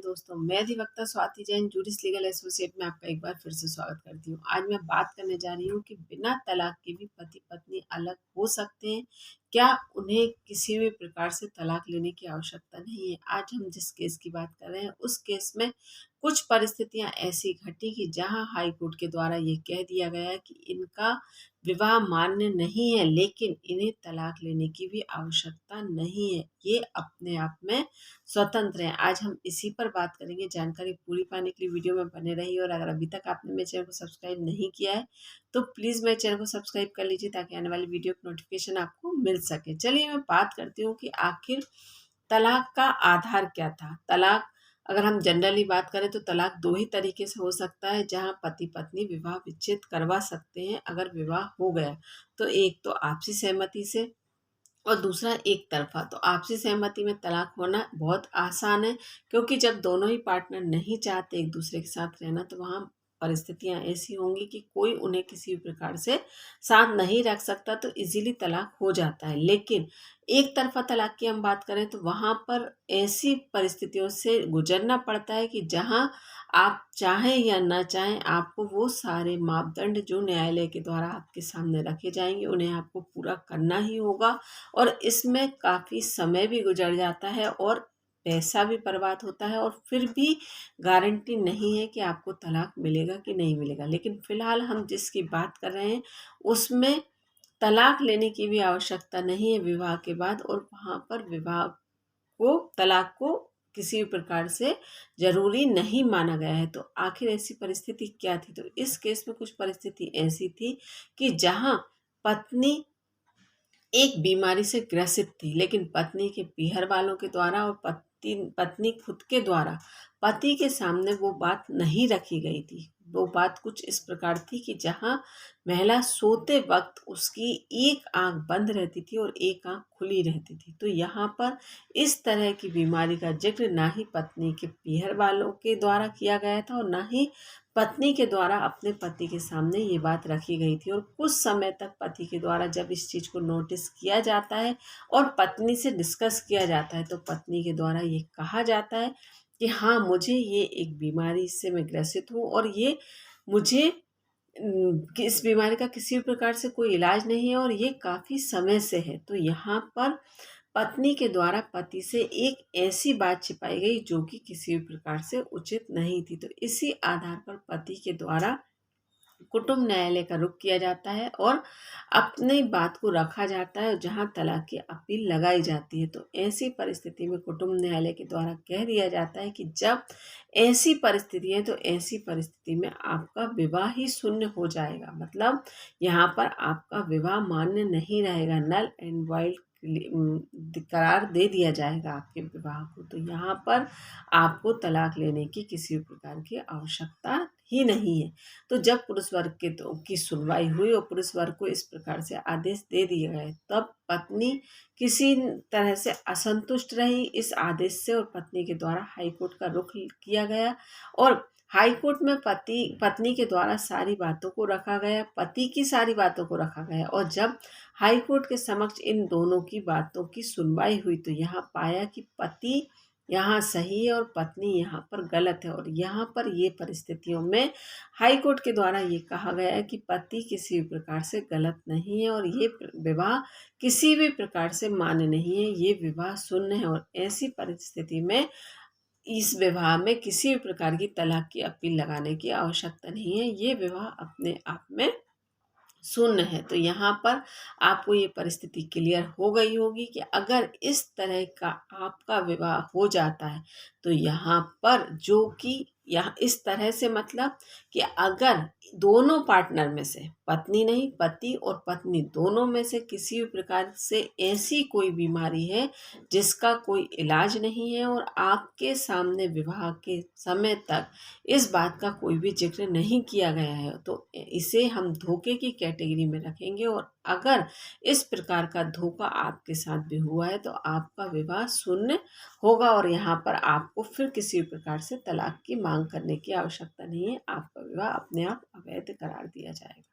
दोस्तों, मैं अधिवक्ता स्वाति जैन जूडिस लीगल एसोसिएट में आपका एक बार फिर से स्वागत करती हूँ। आज मैं बात करने जा रही हूँ कि बिना तलाक के भी पति पत्नी अलग हो सकते हैं। क्या उन्हें किसी भी प्रकार से तलाक लेने की आवश्यकता नहीं है। आज हम जिस केस की बात कर रहे हैं उस केस में कुछ परिस्थितियां ऐसी घटी कि जहां हाई कोर्ट के द्वारा ये कह दिया गया कि इनका विवाह मान्य नहीं है, लेकिन इन्हें तलाक लेने की भी आवश्यकता नहीं है। ये अपने आप में स्वतंत्र हैं। आज हम इसी पर बात करेंगे। जानकारी पूरी पाने के लिए वीडियो में बने रहिए और अगर अभी तक आपने मेरे चैनल को सब्सक्राइब नहीं किया है तो प्लीज़ मेरे चैनल को सब्सक्राइब कर लीजिए ताकि आने वाली वीडियो की नोटिफिकेशन आपको मिल सके। चलिए मैं बात करती हूँ कि आखिर तलाक का आधार क्या था। तलाक अगर हम जनरली बात करें तो तलाक दो ही तरीके से हो सकता है जहां पति पत्नी विवाह विच्छेद करवा सकते हैं। अगर विवाह हो गया तो एक तो आपसी सहमति से और दूसरा एक तरफा। तो आपसी सहमति में तलाक होना बहुत आसान है, क्योंकि जब दोनों ही पार्टनर नहीं चाहते एक दूसरे के साथ रहना तो वहाँ परिस्थितियां ऐसी होंगी कि कोई उन्हें किसी भी प्रकार से साथ नहीं रख सकता, तो इजीली तलाक हो जाता है। लेकिन एक तरफा तलाक की हम बात करें तो वहाँ पर ऐसी परिस्थितियों से गुजरना पड़ता है कि जहाँ आप चाहें या ना चाहें आपको वो सारे मापदंड जो न्यायालय के द्वारा आपके सामने रखे जाएंगे उन्हें आपको पूरा करना ही होगा। और इसमें काफ़ी समय भी गुजर जाता है और पैसा भी बर्बाद होता है और फिर भी गारंटी नहीं है कि आपको तलाक मिलेगा कि नहीं मिलेगा। लेकिन फ़िलहाल हम जिसकी बात कर रहे हैं उसमें तलाक लेने की भी आवश्यकता नहीं है विवाह के बाद, और वहाँ पर विवाह को तलाक को किसी भी प्रकार से ज़रूरी नहीं माना गया है। तो आखिर ऐसी परिस्थिति क्या थी? तो इस केस में कुछ परिस्थिति ऐसी थी कि जहाँ पत्नी एक बीमारी से ग्रसित थी, लेकिन पत्नी के पीहर वालों के द्वारा और पत्नी खुद के द्वारा पति के सामने वो बात नहीं रखी गई थी। वो बात कुछ इस प्रकार थी कि जहाँ महिला सोते वक्त उसकी एक आंख बंद रहती थी और एक आंख खुली रहती थी। तो यहाँ पर इस तरह की बीमारी का जिक्र ना ही पत्नी के पीहर वालों के द्वारा किया गया था और ना ही पत्नी के द्वारा अपने पति के सामने ये बात रखी गई थी। और कुछ समय तक पति के द्वारा जब इस चीज़ को नोटिस किया जाता है और पत्नी से डिस्कस किया जाता है तो पत्नी के द्वारा ये कहा जाता है कि हाँ, मुझे ये एक बीमारी से मैं ग्रसित हूँ और ये मुझे कि इस बीमारी का किसी भी प्रकार से कोई इलाज नहीं है और ये काफ़ी समय से है। तो यहाँ पर पत्नी के द्वारा पति से एक ऐसी बात छिपाई गई जो कि किसी भी प्रकार से उचित नहीं थी। तो इसी आधार पर पति के द्वारा कुटुंब न्यायालय का रुख किया जाता है और अपनी बात को रखा जाता है जहां तलाक की अपील लगाई जाती है। तो ऐसी परिस्थिति में कुटुंब न्यायालय के द्वारा कह दिया जाता है कि जब ऐसी परिस्थिति है तो ऐसी परिस्थिति में आपका विवाह ही शून्य हो जाएगा। मतलब यहाँ पर आपका विवाह मान्य नहीं रहेगा, नल एंड वाइल्ड करार दे दिया जाएगा आपके विवाह को। तो यहाँ पर आपको तलाक लेने की किसी भी प्रकार की आवश्यकता ही नहीं है। तो जब पुरुष वर्ग के तो की सुनवाई हुई और पुरुष वर्ग को इस प्रकार से आदेश दे दिए गए तब पत्नी किसी तरह से असंतुष्ट रही इस आदेश से और पत्नी के द्वारा हाई कोर्ट का रुख किया गया। और हाई कोर्ट में पत्नी के द्वारा सारी बातों को रखा गया, पति की सारी बातों को रखा गया। और जब हाई कोर्ट के समक्ष इन दोनों की बातों की सुनवाई हुई तो यहाँ पाया कि पति यहाँ सही है और पत्नी यहाँ पर गलत है। और यहाँ पर ये परिस्थितियों में हाई कोर्ट के द्वारा ये कहा गया है कि पति किसी भी प्रकार से गलत नहीं है और ये विवाह किसी भी प्रकार से मान्य नहीं है, ये विवाह शून्य है। और ऐसी परिस्थिति में इस विवाह में किसी भी प्रकार की तलाक की अपील लगाने की आवश्यकता नहीं है, ये विवाह अपने आप में शून्य है। तो यहाँ पर आपको ये परिस्थिति क्लियर हो गई होगी कि अगर इस तरह का आपका विवाह हो जाता है तो यहाँ पर जो कि यहाँ इस तरह से मतलब कि अगर दोनों पार्टनर में से पत्नी नहीं पति और पत्नी दोनों में से किसी भी प्रकार से ऐसी कोई बीमारी है जिसका कोई इलाज नहीं है और आपके सामने विवाह के समय तक इस बात का कोई भी जिक्र नहीं किया गया है तो इसे हम धोखे की कैटेगरी में रखेंगे। और अगर इस प्रकार का धोखा आपके साथ भी हुआ है तो आपका विवाह शून्य होगा और यहाँ पर आपको फिर किसी प्रकार से तलाक की मांग करने की आवश्यकता नहीं है, आपका विवाह अपने आप अवैध करार दिया जाएगा।